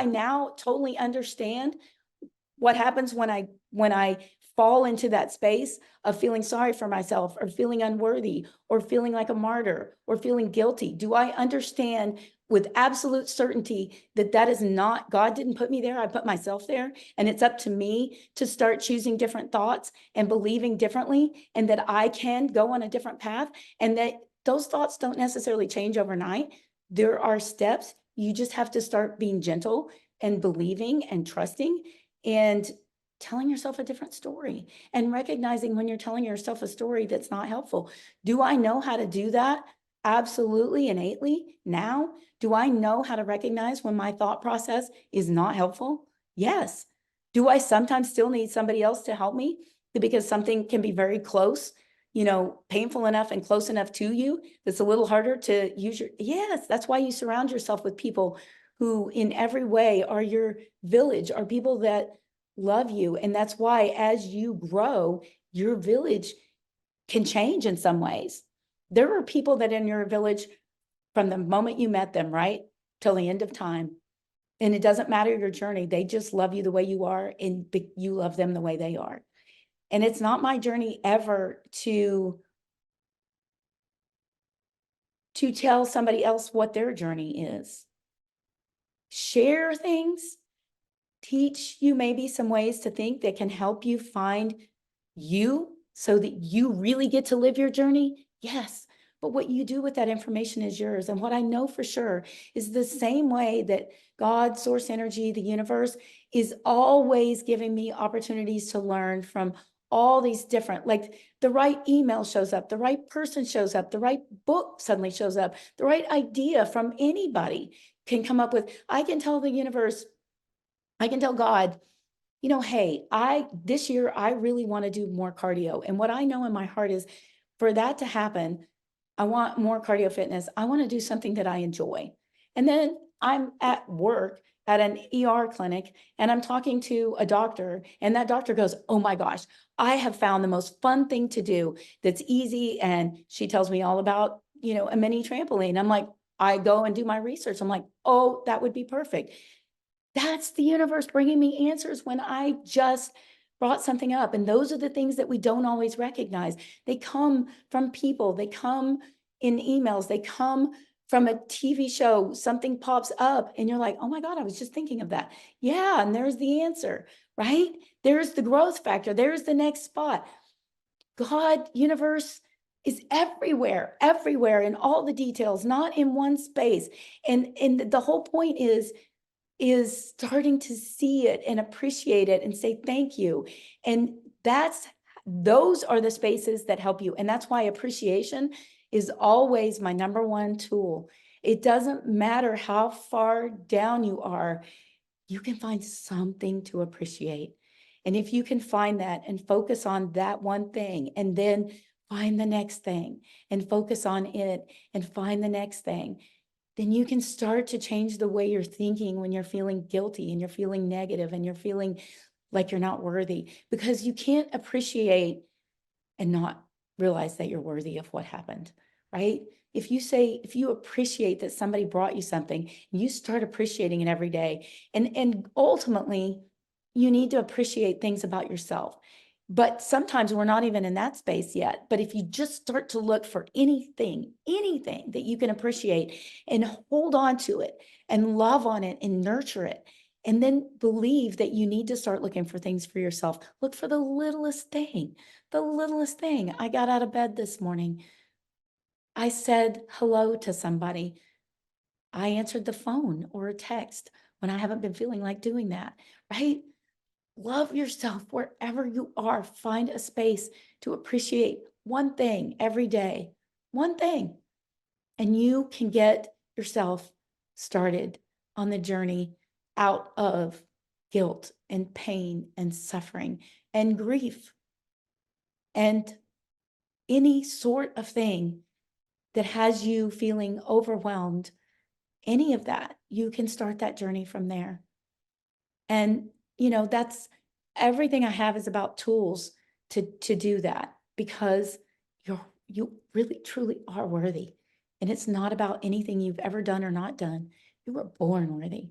I now totally understand what happens when I fall into that space of feeling sorry for myself or feeling unworthy or feeling like a martyr or feeling guilty? Do I understand with absolute certainty that that is not, God didn't put me there, I put myself there, and it's up to me to start choosing different thoughts and believing differently, and that I can go on a different path, and that those thoughts don't necessarily change overnight. There are steps. You just have to start being gentle and believing and trusting and telling yourself a different story and recognizing when you're telling yourself a story that's not helpful. Do I know how to do that? Absolutely, innately. Now, do I know how to recognize when my thought process is not helpful? Yes. Do I sometimes still need somebody else to help me? Because something can be very close, painful enough and close enough to you that's a little harder to use yes, that's why you surround yourself with people who in every way are your village, are people that love you. And that's why as you grow, your village can change in some ways. There are people that in your village from the moment you met them, right, till the end of time. And it doesn't matter your journey. They just love you the way you are, and you love them the way they are. And it's not my journey ever to tell somebody else what their journey is. Share things, teach you maybe some ways to think that can help you find you so that you really get to live your journey. Yes. But what you do with that information is yours. And what I know for sure is the same way that God, source energy, the universe is always giving me opportunities to learn from all these different, like the right email shows up, the right person shows up, the right book suddenly shows up, the right idea from anybody can come up with. I can tell the universe, I can tell God, hey, this year I really want to do more cardio. And what I know in my heart is for that to happen, I want more cardio fitness. I want to do something that I enjoy. And then I'm at work at an ER clinic and I'm talking to a doctor, and that doctor goes, "Oh my gosh, I have found the most fun thing to do that's easy." And she tells me all about, a mini trampoline. I'm like, I go and do my research. I'm like, oh, that would be perfect. That's the universe bringing me answers when I just brought something up. And those are the things that we don't always recognize. They come from people, they come in emails, they come from a TV show. Something pops up and you're like, oh my God, I was just thinking of that. Yeah. And there's the answer, right? There's the growth factor. There's the next spot. God, universe is everywhere, everywhere in all the details, not in one space. And the whole point is starting to see it and appreciate it and say thank you. And those are the spaces that help you. And that's why appreciation is always my number one tool. It doesn't matter how far down you are, you can find something to appreciate. And if you can find that and focus on that one thing, and then find the next thing and focus on it and find the next thing, then you can start to change the way you're thinking when you're feeling guilty and you're feeling negative and you're feeling like you're not worthy, because you can't appreciate and not realize that you're worthy of what happened, right? If you appreciate that somebody brought you something, you start appreciating it every day. And ultimately, you need to appreciate things about yourself. But sometimes we're not even in that space yet. But if you just start to look for anything that you can appreciate and hold on to it and love on it and nurture it, and then believe that you need to start looking for things for yourself. Look for the littlest thing, the littlest thing. I got out of bed this morning. I said hello to somebody. I answered the phone or a text when I haven't been feeling like doing that, right? Love yourself wherever you are. Find a space to appreciate one thing every day, one thing, and you can get yourself started on the journey out of guilt and pain and suffering and grief and any sort of thing that has you feeling overwhelmed. Any of that, you can start that journey from there. And that's everything I have is about tools to do that, because you really truly are worthy. And it's not about anything you've ever done or not done. You were born worthy.